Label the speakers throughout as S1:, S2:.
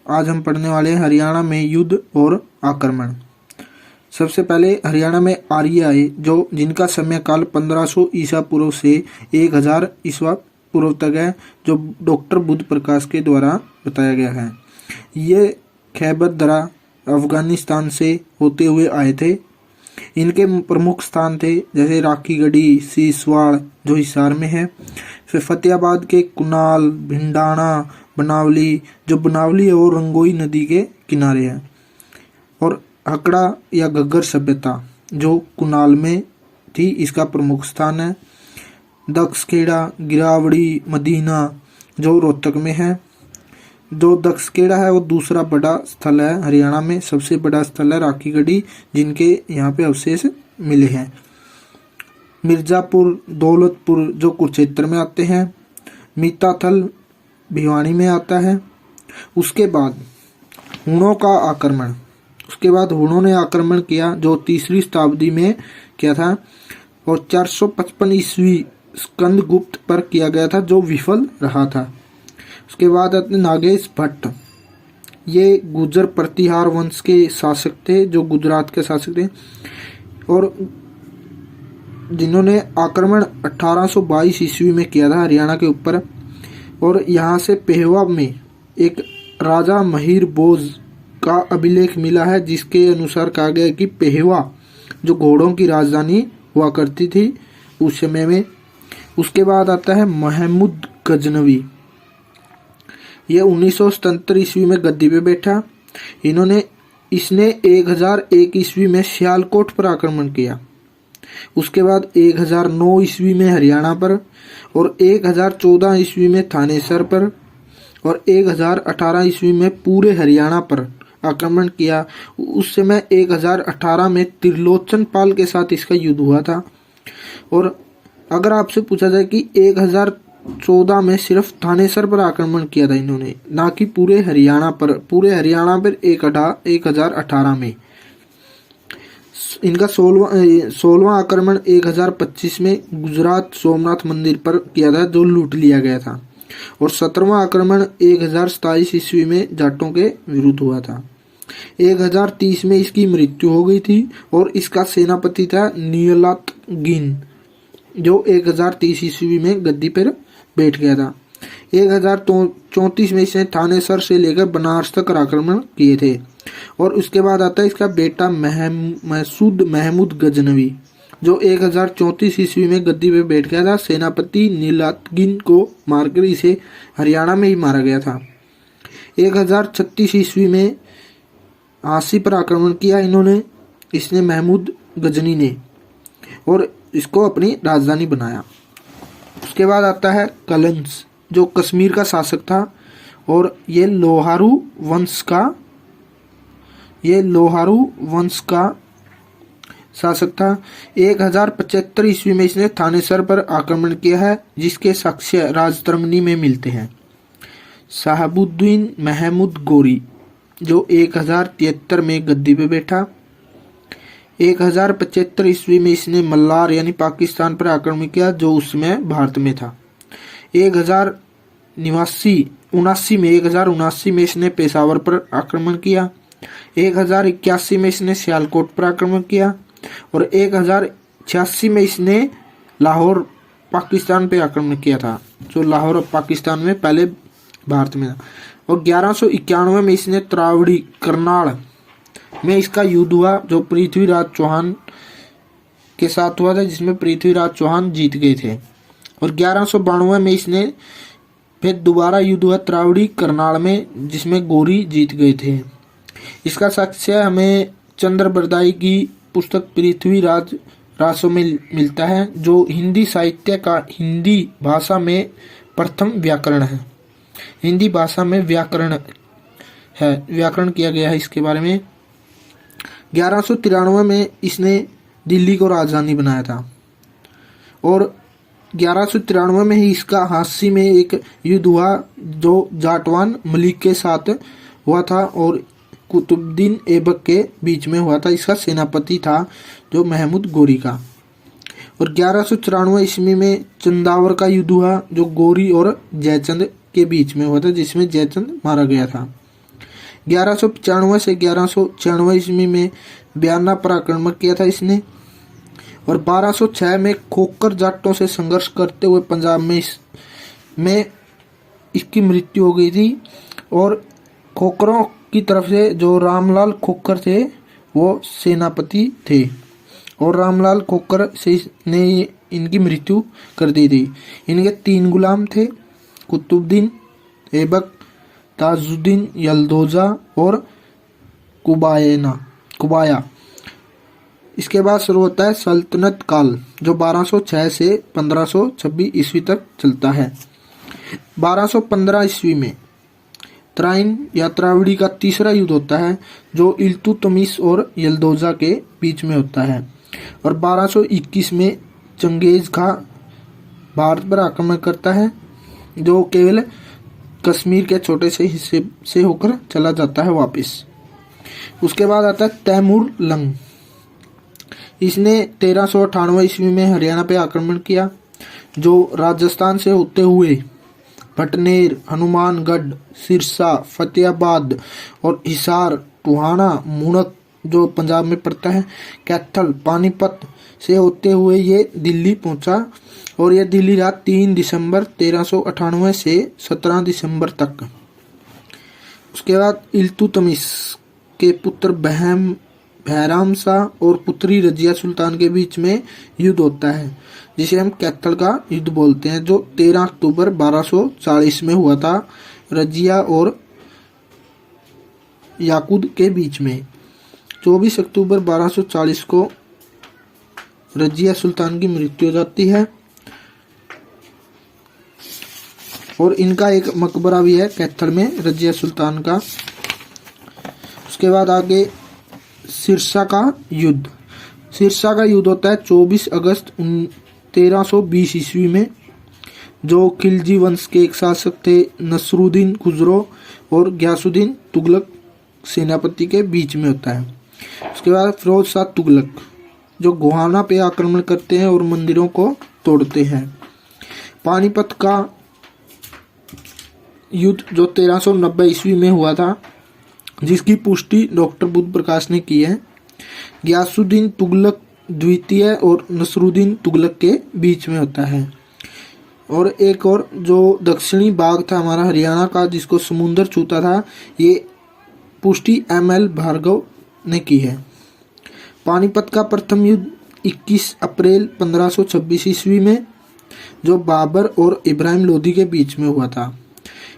S1: आज हम पढ़ने वाले हैं हरियाणा में युद्ध और आक्रमण। सबसे पहले हरियाणा में आर्य आए जो जिनका समय काल 1500 ईसा पूर्व से 1000 ईसा पूर्व तक है, जो डॉक्टर बुद्ध प्रकाश के द्वारा बताया गया है। ये खैबर दरा अफगानिस्तान से होते हुए आए थे। इनके प्रमुख स्थान थे जैसे राखी गढ़ी, सीसवाड़ जो हिसार में है, फिर फतेहाबाद के कुनाल, भिंडाणा, बनावली जो बनावली और रंगोई नदी के किनारे है, और हकड़ा या घग्गर सभ्यता जो कुनाल में थी, इसका प्रमुख स्थान है। दक्षखेड़ा, गिरावड़ी, मदीना जो रोहतक में है। जो दक्षखेड़ा है वो दूसरा बड़ा स्थल है हरियाणा में। सबसे बड़ा स्थल है राखी गढ़ी, जिनके यहाँ पे अवशेष मिले हैं। मिर्जापुर, दौलतपुर जो कुरुक्षेत्र में आते हैं। मीताथल भिवानी में आता है। उसके बाद हुणों का आक्रमण। उसके बाद हुणों ने आक्रमण किया जो 3वीं शताब्दी में किया था, और 455 ईस्वी स्कंदगुप्त पर किया गया था जो विफल रहा था। उसके बाद आते नागेश भट्ट। ये गुर्जर प्रतिहार वंश के शासक थे, जो गुजरात के शासक थे, और जिन्होंने आक्रमण 1822 ईस्वी में किया था हरियाणा के ऊपर। और यहाँ से पेहवा में एक राजा महिर बोज का अभिलेख मिला है, जिसके अनुसार कहा गया है कि पेहवा जो घोड़ों की राजधानी हुआ करती थी उस समय में। उसके बाद आता है महमूद गजनवी। ये 1977 ईस्वी में गद्दी पे बैठा। इसने 1001 ईस्वी में सियालकोट पर आक्रमण किया। उसके बाद 1009 ईस्वी में हरियाणा पर, और 1014 ईस्वी में थानेसर पर, और 1018 ईस्वी में पूरे हरियाणा पर आक्रमण किया। उस समय 1018 में त्रिलोचन पाल के साथ इसका युद्ध हुआ था। और अगर आपसे पूछा जाए कि 1014 में सिर्फ थानेसर पर आक्रमण किया था इन्होंने, ना कि पूरे हरियाणा पर 1018 में। इनका 16वां आक्रमण 1025 में गुजरात सोमनाथ मंदिर पर किया था जो लूट लिया गया था, और 17वां आक्रमण 1027 ईस्वी में जाटों के विरुद्ध हुआ था। 1030 में इसकी मृत्यु हो गई थी, और इसका सेनापति था नियलातगिन जो 1030 ईस्वी में गद्दी पर बैठ गया था। 1034 में इसने थानेसर से लेकर बनारस तक आक्रमण किए थे। और उसके बाद आता है इसका बेटा महमूद गजनवी जो 1034 ईस्वी में गद्दी पे बैठ गया था। सेनापति नीलातगिन को मारकर इसे हरियाणा में ही मारा गया था। 1036 ईस्वी में आसी पर आक्रमण किया इसने महमूद गजनी ने, और इसको अपनी राजधानी बनाया। उसके बाद आता है कलंस जो कश्मीर का शासक था, और ये लोहारू वंश का शासक था। 1075 ईस्वी में इसने थानेसर पर आक्रमण किया है, जिसके साक्ष्य राजतरंगिणी में मिलते हैं। शहाबुद्दीन महमूद गोरी जो 1073 में गद्दी पे बैठा। 1075 ईस्वी में इसने मल्लार यानी पाकिस्तान पर आक्रमण किया जो उस समय भारत में था। 1079 में इसने पेशावर पर आक्रमण किया। 1081 में इसने सियालकोट पर आक्रमण किया, और 1086 में इसने लाहौर पाकिस्तान पे आक्रमण किया था, जो लाहौर पाकिस्तान में पहले भारत में था। और 1191 में इसने त्रावड़ी करनाल में इसका युद्ध हुआ जो पृथ्वीराज चौहान के साथ हुआ था, जिसमें पृथ्वीराज चौहान जीत गए थे। और 1192 में इसने फिर दोबारा युद्ध हुआ त्रावड़ी करनाल में, जिसमें गोरी जीत गए थे। इसका साक्ष्य हमें चंद्र बरदाई की पुस्तक पृथ्वीराज रासों में मिलता है, जो हिंदी साहित्य का हिंदी भाषा में प्रथम व्याकरण है। हिंदी भाषा में व्याकरण किया गया है इसके बारे में। 1193 में इसने दिल्ली को राजधानी बनाया था, और 1193 में ही इसका हांसी में एक युद्ध हुआ जो जाटवान मलिक के साथ हुआ था, और कुतुबुद्दीन ऐबक के बीच में हुआ था। इसका सेनापति था जो महमूद गोरी का। और 1194 ईस्वी में चंदावर का युद्ध हुआ जो गोरी और जयचंद के बीच में हुआ था, जिसमें जयचंद मारा गया था। 1195 से 1196 ईस्वी में बयाना पर आक्रमण किया था इसने। और 1206 में खोखर जाटों से संघर्ष करते हुए पंजाब में इसकी मृत्यु हो गई थी। और खोखरों की तरफ से जो रामलाल खोखर थे वो सेनापति थे, और रामलाल खोखर से ने इनकी मृत्यु कर दी थी। इनके 3 गुलाम थे, कुतुबुद्दीन ऐबक, ताजुद्दीन यलदौजा और कुबाया। इसके बाद शुरू होता है सल्तनत काल, जो 1206 से 1526 ईस्वी तक चलता है। 1215 ईस्वी में तराइन या त्रावड़ी का तीसरा युद्ध होता है, जो इल्तुतमिश और यलदौजा के बीच में होता है। और 1221 में चंगेज खां भारत पर आक्रमण करता है, जो केवल कश्मीर के छोटे से हिस्से से होकर चला जाता है वापस। उसके बाद आता है तैमूर लंग। इसने 1398 ईस्वी में हरियाणा पे आक्रमण किया, जो राजस्थान से होते हुए भटनेर, हनुमानगढ़, सिरसा, फतेहाबाद और हिसार, टोहाना, मुणक जो पंजाब में पड़ता है, कैथल, पानीपत से होते हुए ये दिल्ली पहुंचा। और यह दिल्ली रहा 3 दिसंबर 1398 से 17 दिसंबर तक। उसके बाद इल्तुतमिश के पुत्र बहराम शाह और पुत्री रजिया सुल्तान के बीच में युद्ध होता है, जिसे हम कैथल का युद्ध बोलते हैं, जो 13 अक्टूबर 1240 में हुआ था रजिया और याकूद के बीच में। 24 अक्टूबर 1240 को रजिया सुल्तान की मृत्यु हो जाती है, और इनका एक मकबरा भी है कैथल में रजिया सुल्तान का। उसके बाद आगे सिरसा का युद्ध। सिरसा का युद्ध होता है 24 अगस्त 1320 ईस्वी में, जो खिलजी वंश के एक शासक थे नसरुद्दीन खुसरो और गयासुद्दीन तुगलक सेनापति के बीच में होता है। उसके बाद फिरोज शाह तुगलक, जो गोहाना पे आक्रमण करते हैं और मंदिरों को तोड़ते हैं। पानीपत का युद्ध जो 1390 ईस्वी में हुआ था, जिसकी पुष्टि डॉक्टर बुद्ध प्रकाश ने की है। गयासुद्दीन तुगलक द्वितीय और नसरुद्दीन तुगलक के बीच में होता है। और एक और जो दक्षिणी भाग था हमारा हरियाणा का, जिसको समुंदर छूता था, ये पुष्टि ML भार्गव ने की है। पानीपत का प्रथम युद्ध 21 अप्रैल 1526 ईस्वी में, जो बाबर और इब्राहिम लोदी के बीच में हुआ था।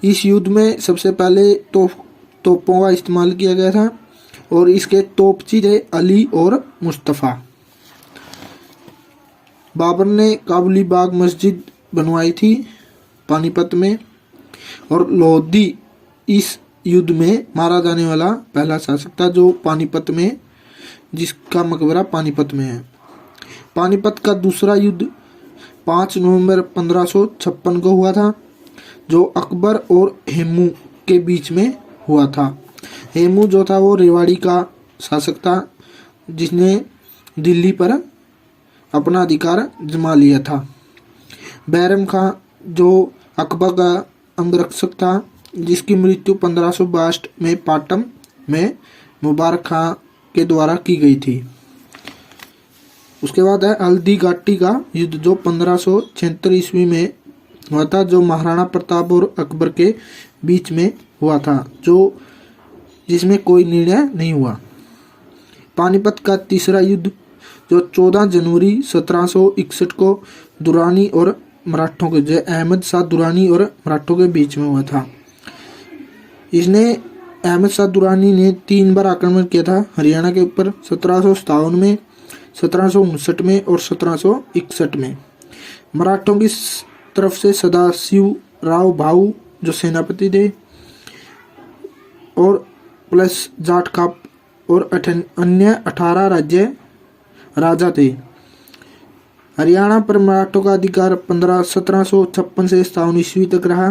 S1: इस युद्ध में सबसे पहले तोपों का इस्तेमाल किया गया था, और इसके तोपची थे अली और मुस्तफ़ा। बाबर ने काबुली बाग मस्जिद बनवाई थी पानीपत में, और लोधी इस युद्ध में मारा जाने वाला पहला शासक था, जो पानीपत में, जिसका मकबरा पानीपत में है। पानीपत का दूसरा युद्ध 5 नवंबर 1556 को हुआ था, जो अकबर और हेमू के बीच में हुआ था। हेमू जो था वो रेवाड़ी का शासक था, जिसने दिल्ली पर अपना अधिकार जमा लिया था। बैरम खां जो अकबर का अंगरक्षक था, जिसकी मृत्यु 1562 में पाटम में मुबारक खां के द्वारा की गई थी। उसके बाद है हल्दी घाटी का युद्ध, जो 1576 ईस्वी में हुआ था, जो महाराणा प्रताप और अकबर के बीच में हुआ था, जिसमें कोई निर्णय नहीं हुआ। पानीपत का तीसरा युद्ध जो 14 जनवरी 1761 को दुरानी और मराठों के, जय अहमद शाह दुरानी और मराठों के बीच में हुआ था। इसने अहमद शाह दुरानी ने 3 बार आक्रमण किया था हरियाणा के ऊपर, 1757 में, 1759 में और 1761 में। मराठों की तरफ से सदाशिव राव भाऊ जो सेनापति थे, और प्लस जाट खाप और अन्य 18 राजा थे। हरियाणा पर मराठों का अधिकार 1756 से 57 ईस्वी तक रहा।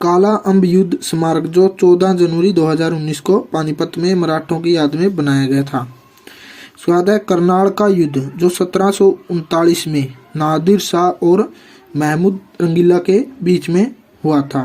S1: काला अम्ब युद्ध स्मारक जो 14 जनवरी 2019 को पानीपत में मराठों की याद में बनाया गया था। उसके बाद है करनाल का युद्ध जो 1739 में नादिर शाह और महमूद रंगीला के बीच में हुआ था।